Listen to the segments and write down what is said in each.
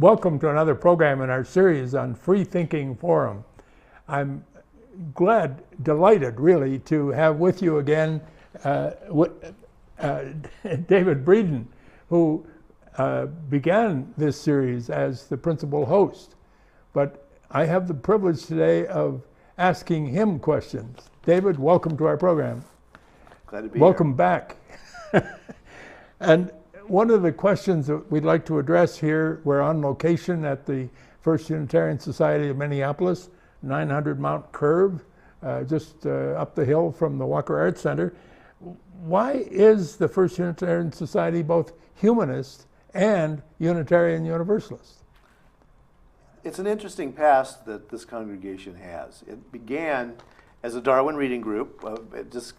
Welcome to another program in our series on Free Thinking Forum. I'm delighted really, to have with you again David Breeden, who began this series as the principal host. But I have the privilege today of asking him questions. David, welcome to our program. Glad to be Welcome here. back. And one of the questions that we'd like to address here, we're on location at the First Unitarian Society of Minneapolis, 900 Mount Curve, just up the hill from the Walker Arts Center. Why is the First Unitarian Society both humanist and Unitarian Universalist? It's an interesting past that this congregation has. It began as a Darwin reading group, just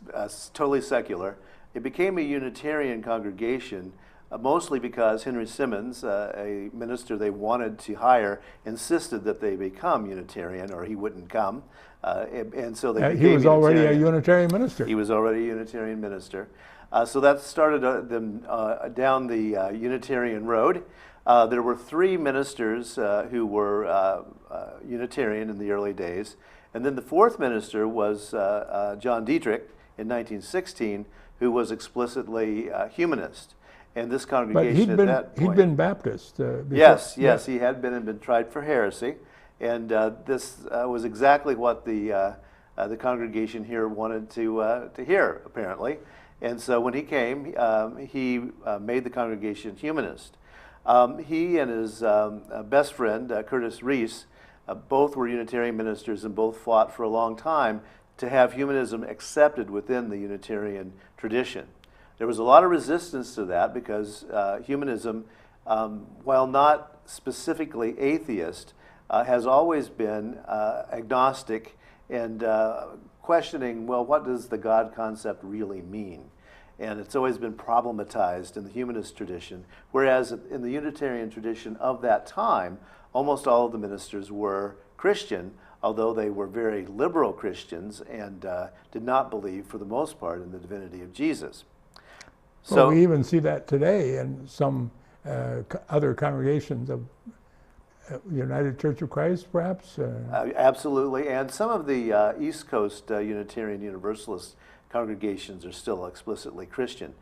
totally secular. It became a Unitarian congregation, mostly because Henry Simmons, a minister they wanted to hire, insisted that they become Unitarian or he wouldn't come. And so they became He was already a Unitarian minister. He was already a Unitarian minister. So that started them down the Unitarian road. There were three ministers who were Unitarian in the early days. And then the fourth minister was John Dietrich in 1916, who was explicitly humanist. And this congregation but at that point... he'd been Baptist before. Yes, he had been and been tried for heresy. And this was exactly what the congregation here wanted to hear, apparently. And so when he came, he made the congregation humanist. He and his best friend, Curtis Reese, both were Unitarian ministers and both fought for a long time to have humanism accepted within the Unitarian tradition. There was a lot of resistance to that because humanism, while not specifically atheist, has always been agnostic and questioning, well, what does the God concept really mean? And it's always been problematized in the humanist tradition, whereas in the Unitarian tradition of that time, almost all of the ministers were Christian, although they were very liberal Christians and did not believe, for the most part, in the divinity of Jesus. So well, we even see that today in some other congregations of United Church of Christ, perhaps? Absolutely, and some of the East Coast Unitarian Universalist congregations are still explicitly Christian.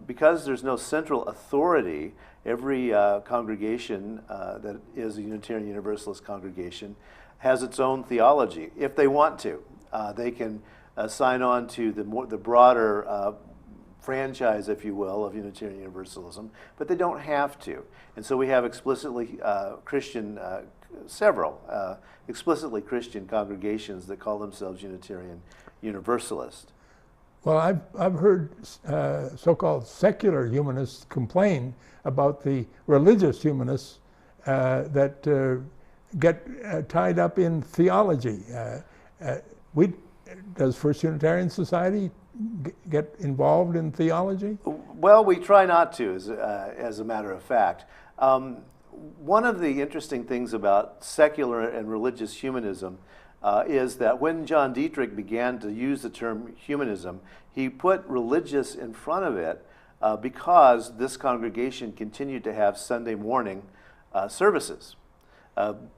Because there's no central authority, every congregation that is a Unitarian Universalist congregation has its own theology. If they want to, they can sign on to the broader franchise, if you will, of Unitarian Universalism, but they don't have to. And so we have explicitly Christian, several explicitly Christian congregations that call themselves Unitarian Universalist. Well, I've heard so-called secular humanists complain about the religious humanists that get tied up in theology. Does First Unitarian Society get involved in theology? Well, we try not to, as a matter of fact. One of the interesting things about secular and religious humanism is that when John Dietrich began to use the term humanism, he put religious in front of it because this congregation continued to have Sunday morning services.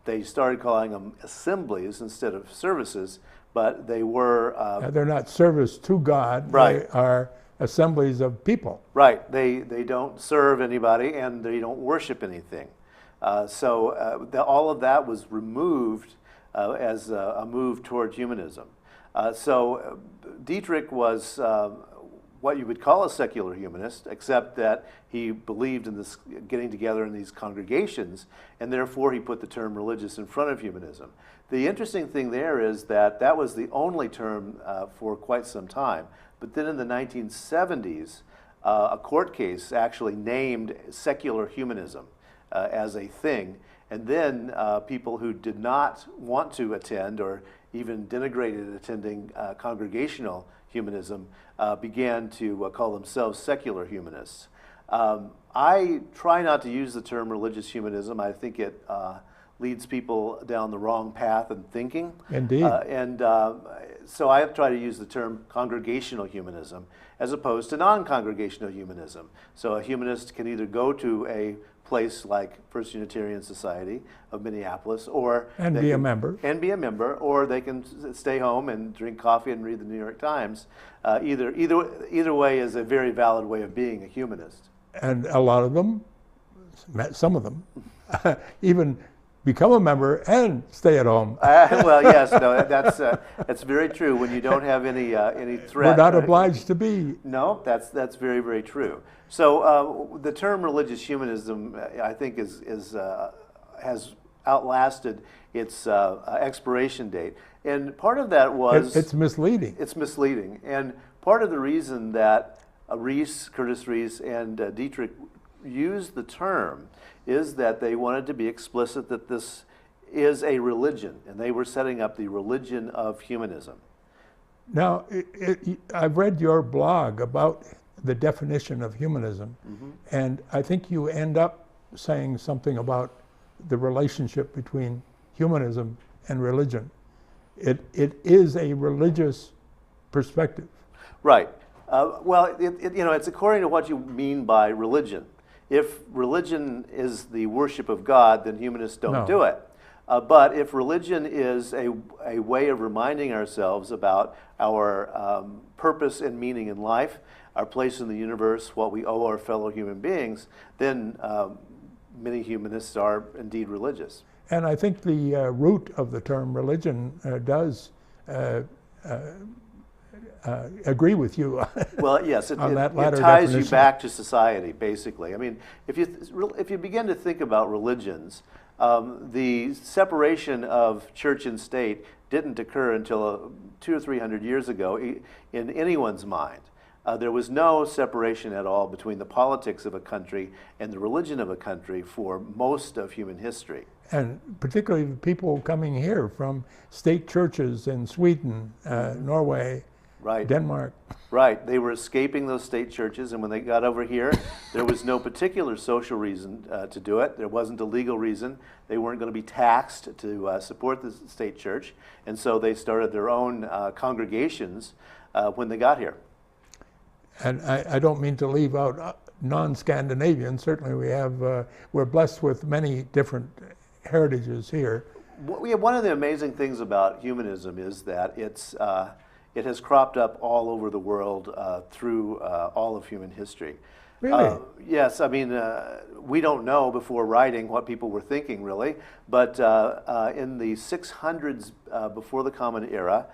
They started calling them assemblies instead of services, but they were... they're not service to God, right. They are assemblies of people. Right, they don't serve anybody and they don't worship anything. So all of that was removed as a move toward humanism. So Dietrich was what you would call a secular humanist, except that he believed in this getting together in these congregations, and therefore he put the term religious in front of humanism. The interesting thing there is that that was the only term for quite some time. But then in the 1970s, a court case actually named secular humanism as a thing. And then people who did not want to attend or even denigrated attending congregational humanism began to call themselves secular humanists. I try not to use the term religious humanism. I think it leads people down the wrong path in thinking. Indeed. So I have tried to use the term congregational humanism as opposed to non-congregational humanism. So a humanist can either go to a place like First Unitarian Society of Minneapolis, or And they be a can- member. and be a member, or they can stay home and drink coffee and read the New York Times. Either way is a very valid way of being a humanist. And a lot of them, some of them, even become a member and stay at home. Well, yes, no, that's very true. When you don't have any threat, We're not obliged to be. No, that's very, very true. So the term religious humanism, I think, has outlasted its expiration date, and part of that was It's misleading. it's misleading. And part of the reason that Curtis Reese, and Dietrich used the term is that they wanted to be explicit that this is a religion, and they were setting up the religion of humanism. Now, I've read your blog about the definition of humanism, and I think you end up saying something about the relationship between humanism and religion. It is a religious perspective. Right. Well, it's according to what you mean by religion. If religion is the worship of God, then humanists don't No. do it. But if religion is a way of reminding ourselves about our purpose and meaning in life, our place in the universe, what we owe our fellow human beings, then many humanists are indeed religious. And I think the root of the term religion does agree with you. Well, yes, it On that latter ties you definition. back to society, basically. I mean, if you begin to think about religions, the separation of church and state didn't occur until 200 or 300 years ago in anyone's mind. There was no separation at all between the politics of a country and the religion of a country for most of human history. And particularly the people coming here from state churches in Sweden, Norway, Right. Denmark. Right. They were escaping those state churches, and when they got over here, there was no particular social reason to do it. There wasn't a legal reason. They weren't going to be taxed to support the state church, and so they started their own congregations when they got here. And I don't mean to leave out non-Scandinavian. Certainly we're blessed with many different heritages here. One of the amazing things about humanism is that it has cropped up all over the world through all of human history. Really? Yes, I mean, we don't know before writing what people were thinking, really, but in the 600s before the Common Era,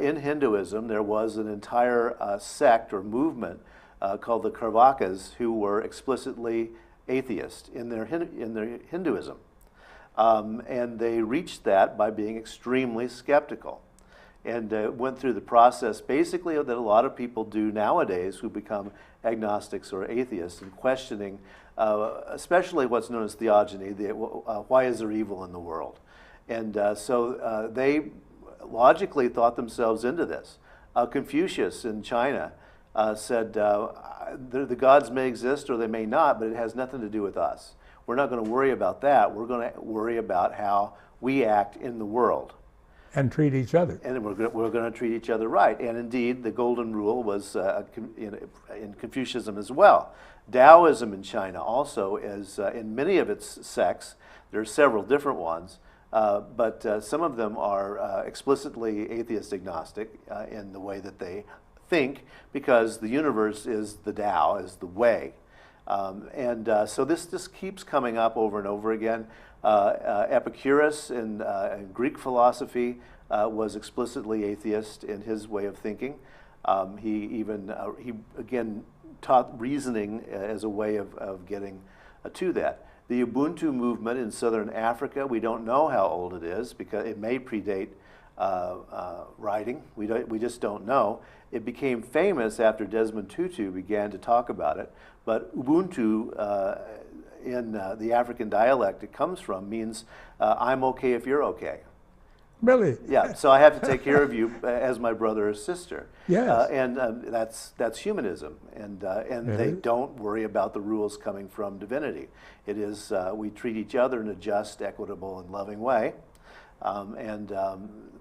in Hinduism, there was an entire sect or movement called the Karvakas, who were explicitly atheist in their Hinduism. And they reached that by being extremely skeptical, and went through the process basically that a lot of people do nowadays who become agnostics or atheists, and questioning especially what's known as theogony, why is there evil in the world? And so they logically thought themselves into this. Confucius in China said, the gods may exist or they may not, but it has nothing to do with us. We're not going to worry about that. We're going to worry about how we act in the world. And treat each other. And we're going to treat each other right. And indeed, the golden rule was in Confucianism as well. Taoism in China also is, in many of its sects, there are several different ones, but some of them are explicitly atheist agnostic in the way that they think, because the universe is the Tao, is the way. So this just keeps coming up over and over again. Epicurus in Greek philosophy was explicitly atheist in his way of thinking. He again taught reasoning as a way of getting to that. The Ubuntu movement in southern Africa, we don't know how old it is because it may predate writing. We just don't know. It became famous after Desmond Tutu began to talk about it. But Ubuntu, in the African dialect it comes from, means I'm okay if you're okay. Really? Yeah, so I have to take care of you as my brother or sister. Yes. And that's humanism, and they is. don't worry about the rules coming from divinity. It is we treat each other in a just, equitable, and loving way, and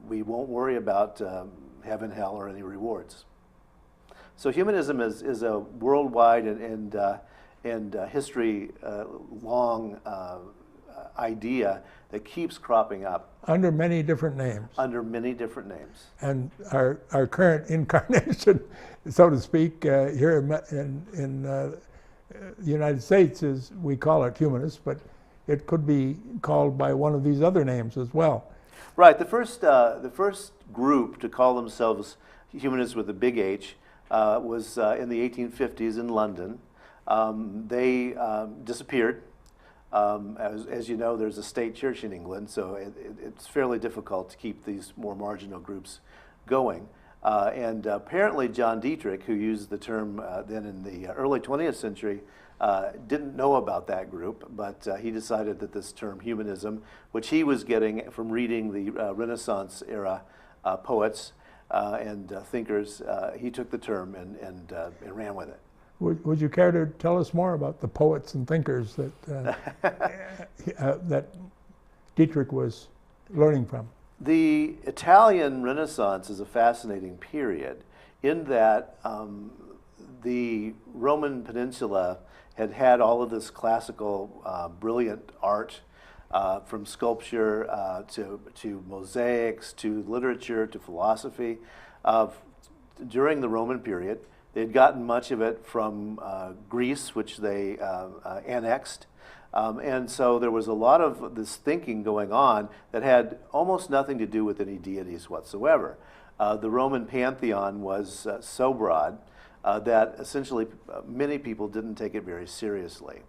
we won't worry about heaven, hell, or any rewards. So humanism is a worldwide and history long idea that keeps cropping up Under many different names. under many different names. And our current incarnation, so to speak, here in the United States is, we call it humanist, but it could be called by one of these other names as well. Right. The first group to call themselves humanists with a big H was in the 1850s in London. They disappeared. As you know, there's a state church in England, so it's fairly difficult to keep these more marginal groups going. And apparently John Dietrich, who used the term then in the early 20th century, didn't know about that group, but he decided that this term humanism, which he was getting from reading the Renaissance era poets and thinkers, he took the term and ran with it. Would you care to tell us more about the poets and thinkers that that Dietrich was learning from? The Italian Renaissance is a fascinating period in that the Roman Peninsula had all of this classical, brilliant art, from sculpture to mosaics to literature to philosophy. During the Roman period, they had gotten much of it from Greece, which they annexed. And so there was a lot of this thinking going on that had almost nothing to do with any deities whatsoever. The Roman pantheon was so broad that essentially many people didn't take it very seriously.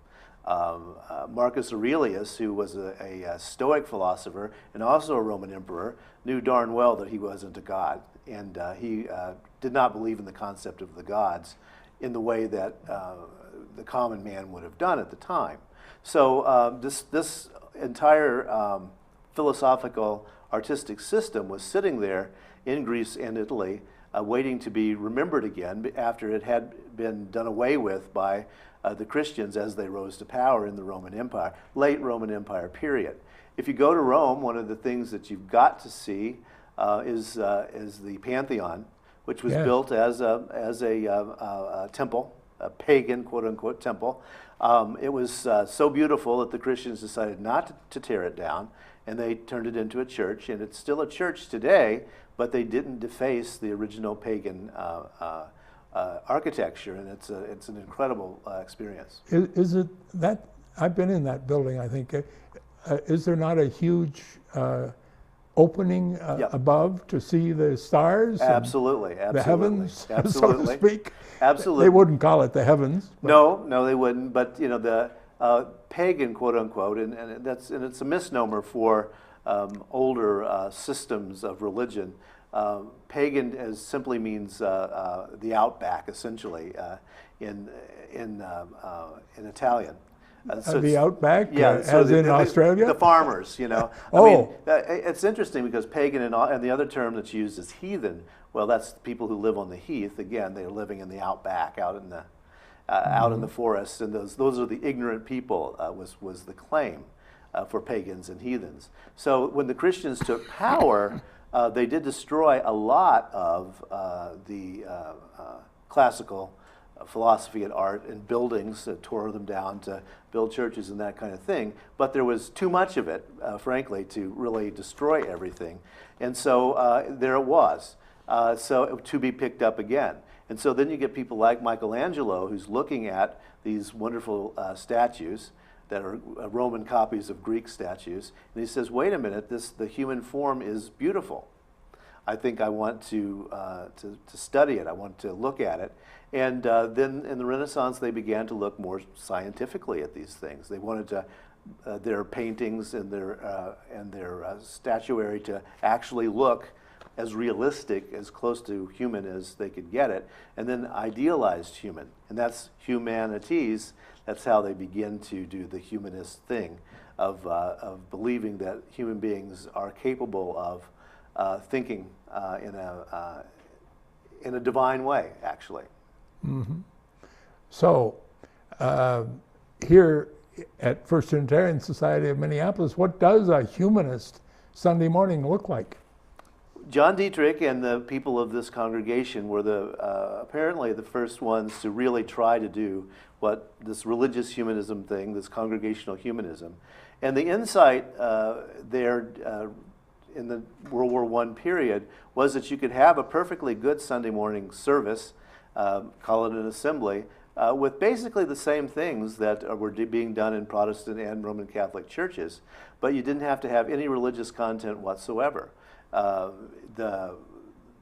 Marcus Aurelius, who was a Stoic philosopher and also a Roman emperor, knew darn well that he wasn't a god, and he did not believe in the concept of the gods in the way that the common man would have done at the time. So this entire philosophical artistic system was sitting there in Greece and Italy, waiting to be remembered again after it had been done away with by the Christians as they rose to power in the Roman Empire, late Roman Empire period. If you go to Rome, one of the things that you've got to see is the Pantheon, which was built as a temple, a pagan, quote unquote, temple. It was so beautiful that the Christians decided not to tear it down, and they turned it into a church, and it's still a church today, but they didn't deface the original pagan architecture, and it's an incredible experience. Is it that, I've been in that building, I think. Is there not a huge opening above to see the stars? Absolutely, The heavens, absolutely. so to speak? Absolutely. They wouldn't call it the heavens. No, they wouldn't. But you know, the pagan, quote unquote, and it's a misnomer for older systems of religion. Pagan simply means the outback, essentially, in Italian. So the outback, so as in Australia? The farmers, you know. Oh. I mean, it's interesting because pagan and the other term that's used is heathen. Well, that's people who live on the heath. Again, they're living in the outback, out in the out in the forests, and those are the ignorant people. Was the claim for pagans and heathens. So when the Christians took power, they did destroy a lot of the classical philosophy and art and buildings, tore them down to build churches and that kind of thing. But there was too much of it, frankly, to really destroy everything. And so there it was, so to be picked up again. And so then you get people like Michelangelo, who's looking at these wonderful statues that are Roman copies of Greek statues, and he says, wait a minute, the human form is beautiful. I think I want to study it. I want to look at it. And then in the Renaissance, they began to look more scientifically at these things. They wanted to their paintings and their statuary to actually look as realistic, as close to human as they could get it, and then idealized human. And that's humanities. That's how they begin to do the humanist thing of believing that human beings are capable of thinking in a divine way, actually. So, here at First Unitarian Society of Minneapolis, what does a humanist Sunday morning look like? John Dietrich and the people of this congregation were apparently the first ones to really try to do what this religious humanism thing, this congregational humanism. And the insight there in the World War I period was that you could have a perfectly good Sunday morning service, call it an assembly, with basically the same things that were being done in Protestant and Roman Catholic churches, but you didn't have to have any religious content whatsoever. The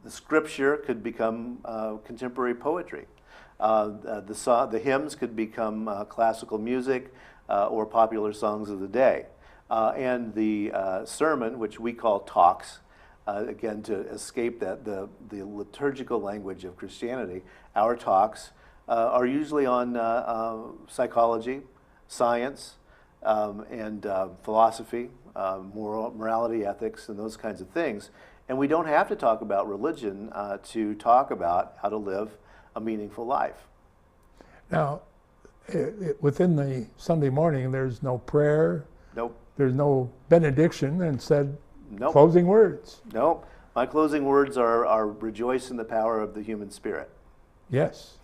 scripture could become contemporary poetry. The hymns could become classical music or popular songs of the day. And the sermon, which we call talks, again to escape the liturgical language of Christianity, our talks are usually on psychology, science, and philosophy, morality, ethics, and those kinds of things. And we don't have to talk about religion to talk about how to live a meaningful life. Now, within the Sunday morning, there's no prayer. Nope. There's no benediction, and said Nope. closing words. Nope. My closing words are rejoice in the power of the human spirit. Yes.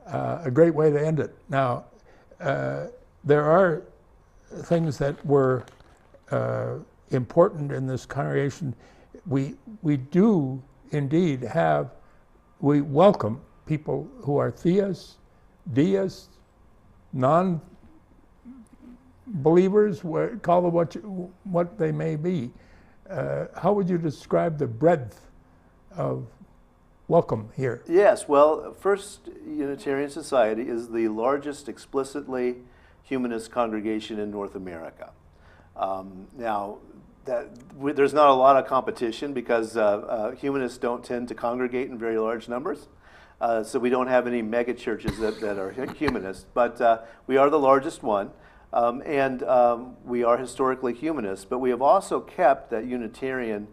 A great way to end it. Now, there are things that were important in this congregation. We do indeed we welcome people who are theists, deists, non-believers, call them what they may be. How would you describe the breadth of welcome here? Yes, well, First Unitarian Society is the largest explicitly humanist congregation in North America. Now, there's not a lot of competition because humanists don't tend to congregate in very large numbers. So we don't have any mega churches that are humanist, but we are the largest one. And we are historically humanist, but we have also kept that Unitarian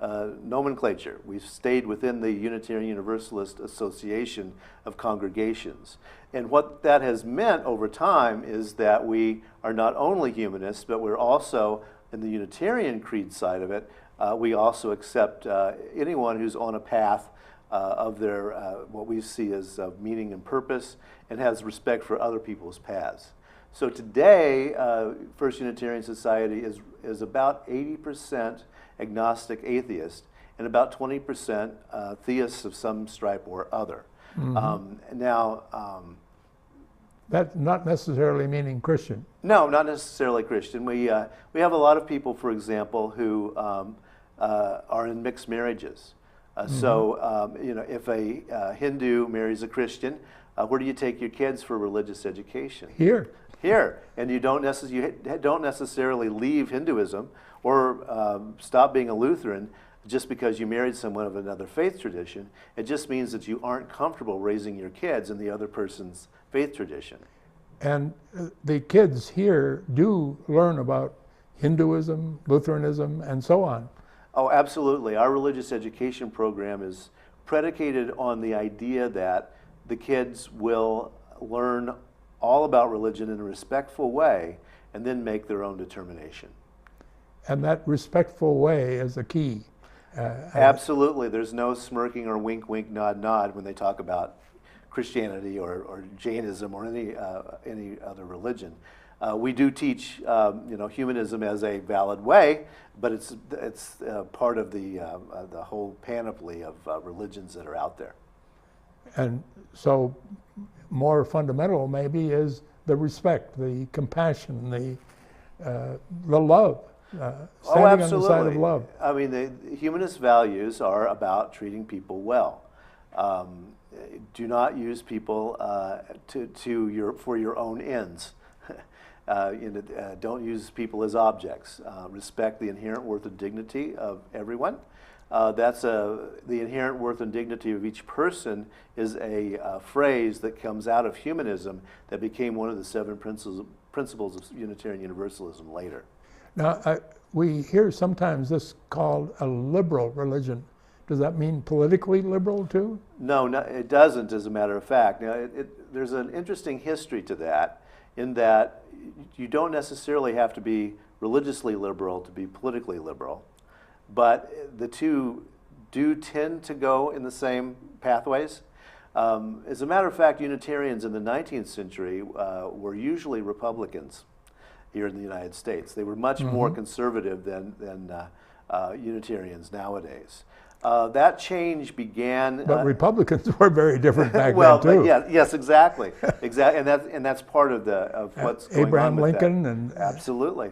nomenclature. We've stayed within the Unitarian Universalist Association of Congregations. And what that has meant over time is that we are not only humanists, but we're also, in the Unitarian creed side of it, we also accept anyone who's on a path of their, what we see as meaning and purpose, and has respect for other people's paths. So today, First Unitarian Society is about 80% agnostic atheist and about 20% theists of some stripe or other. That's not necessarily meaning Christian. No, not necessarily Christian. We have a lot of people, for example, who are in mixed marriages. So, if a Hindu marries a Christian, where do you take your kids for religious education? Here. Here, and you don't necessarily leave Hinduism or stop being a Lutheran just because you married someone of another faith tradition. It just means that you aren't comfortable raising your kids in the other person's faith tradition. And the kids here do learn about Hinduism, Lutheranism, and so on. Oh, absolutely. Our religious education program is predicated on the idea that the kids will learn all about religion in a respectful way and then make their own determination. And that respectful way is the key. Absolutely. There's no smirking or wink, wink, nod, nod when they talk about Christianity or Jainism or any other religion. We do teach, humanism as a valid way, but it's part of the whole panoply of religions that are out there. And so, more fundamental maybe is the respect, the compassion, the love. Standing on the side of love. I mean, the humanist values are about treating people well. Do not use people for your own ends. Don't use people as objects. Respect the inherent worth and dignity of everyone. The inherent worth and dignity of each person is a phrase that comes out of humanism that became one of the 7 principles of Unitarian Universalism later. Now, we hear sometimes this called a liberal religion. Does that mean politically liberal too? No, it doesn't, as a matter of fact. Now, there's an interesting history to that, in that you don't necessarily have to be religiously liberal to be politically liberal, but the two do tend to go in the same pathways. As a matter of fact, Unitarians in the 19th century were usually Republicans here in the United States. They were much more conservative than Unitarians nowadays. That change began. But Republicans were very different back well, then too. But yes, exactly, exactly, and that's part of what's going Abraham on with Lincoln that. and Absolutely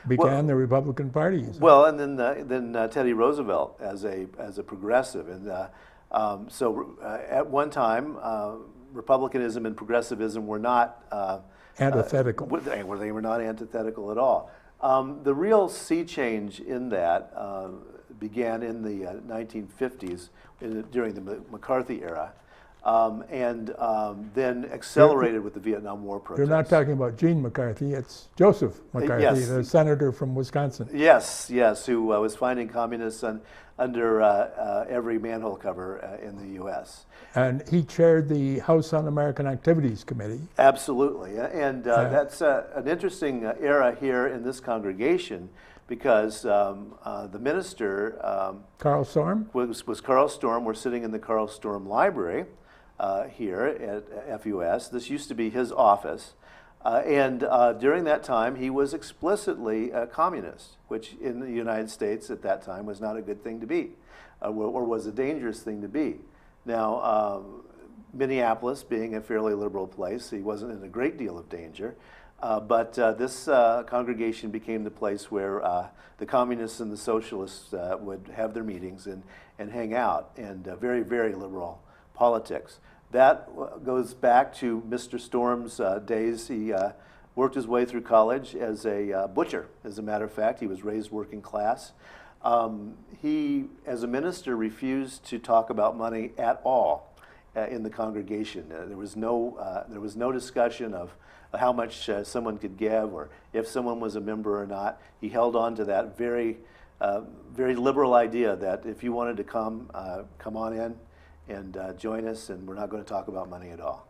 began the Republican Party. Well, and then Teddy Roosevelt as a progressive, and so at one time, republicanism and progressivism were not antithetical. They were not antithetical at all. The real sea change in that began in the 1950s during the McCarthy era, and then accelerated with the Vietnam War protests. You're not talking about Gene McCarthy, it's Joseph McCarthy, Yes. the senator from Wisconsin. Yes, who was finding communists under every manhole cover in the U.S. And he chaired the House Un-American Activities Committee. Absolutely, and that's an interesting era here in this congregation, because the minister Carl Storm? was Carl Storm. We're sitting in the Carl Storm Library here at FUS. This used to be his office. And during that time, he was explicitly a communist, which in the United States at that time was not a good thing to be, or was a dangerous thing to be. Now, Minneapolis being a fairly liberal place, he wasn't in a great deal of danger. But this congregation became the place where the communists and the socialists would have their meetings and hang out, and very, very liberal politics. That goes back to Mr. Storm's days. He worked his way through college as a butcher, as a matter of fact. He was raised working class. He, as a minister, refused to talk about money at all in the congregation. There was no discussion of how much someone could give, or if someone was a member or not. He held on to that very liberal idea that if you wanted to come on in and join us, and we're not going to talk about money at all.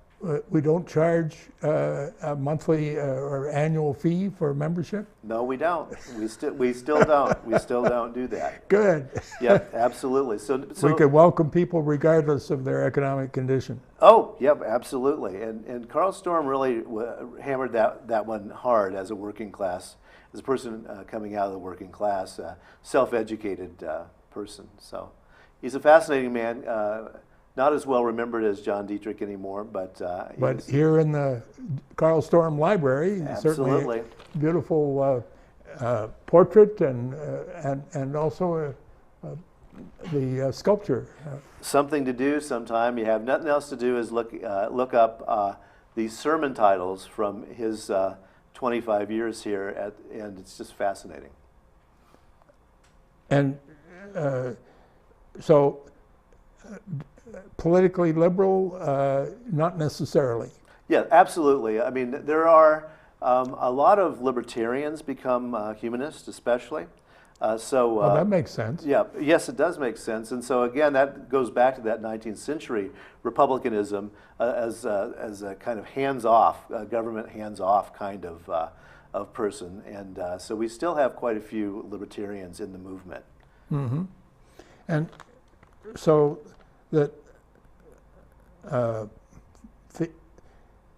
We don't charge a monthly or annual fee for membership? No, we don't. We still don't. We still don't do that. Good. Yep, absolutely. So we could welcome people regardless of their economic condition. Oh, yep, absolutely. And Carl Storm really hammered that one hard as a working class, as a person coming out of the working class, self-educated person. So he's a fascinating man. Not as well remembered as John Dietrich anymore, but here in the Carl Storm Library, certainly a beautiful portrait and also the sculpture. Something to do sometime. You have nothing else to do is look up the sermon titles from his 25 years here, and it's just fascinating. And so. Politically liberal, not necessarily. Yeah, absolutely. I mean, there are a lot of libertarians become humanists, especially. Well, that makes sense. Yeah, yes, it does make sense. And so again, that goes back to that 19th century republicanism as a kind of hands-off, government hands-off kind of person. And so we still have quite a few libertarians in the movement. Mm-hmm. And so that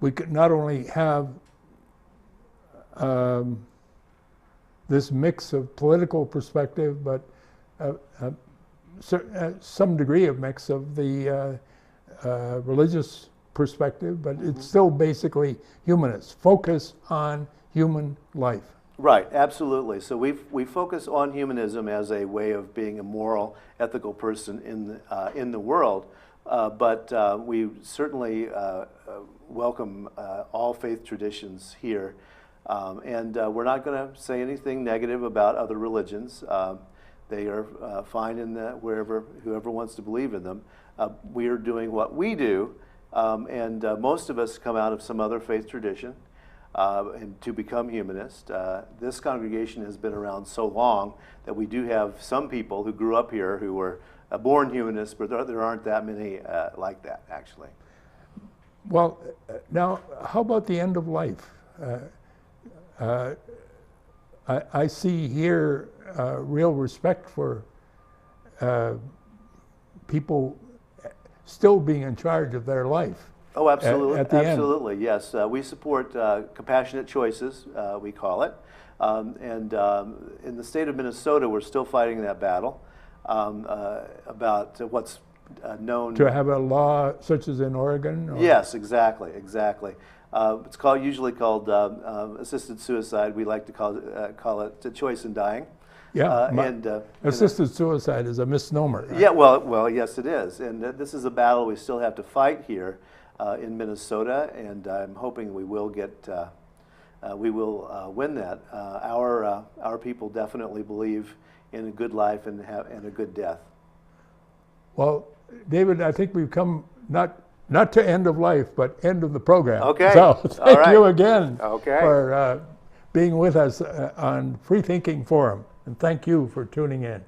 we could not only have this mix of political perspective, but some degree of mix of the religious perspective, but it's still basically humanist, focus on human life. Right, absolutely. So we focus on humanism as a way of being a moral, ethical person in the world, but we certainly welcome all faith traditions here, and we're not going to say anything negative about other religions. They are fine in whoever wants to believe in them. We are doing what we do, and most of us come out of some other faith tradition. and to become humanist. This congregation has been around so long that we do have some people who grew up here who were born humanists, but there aren't that many like that, actually. Well, now, how about the end of life? I see here real respect for people still being in charge of their life. Oh, absolutely, at the end. absolutely, yes. We support compassionate choices, we call it. In the state of Minnesota, we're still fighting that battle about what's known. To have a law such as in Oregon? Or? Yes, exactly, exactly. It's usually called assisted suicide. We like to call it choice in dying. Yeah, assisted suicide is a misnomer. Right? Yeah, well, yes, it is. And this is a battle we still have to fight here in Minnesota, and I'm hoping we will win that. Our people definitely believe in a good life and a good death. Well, David, I think we've come not to end of life, but end of the program. Okay. So thank you again Okay. for being with us on Free Thinking Forum, and thank you for tuning in.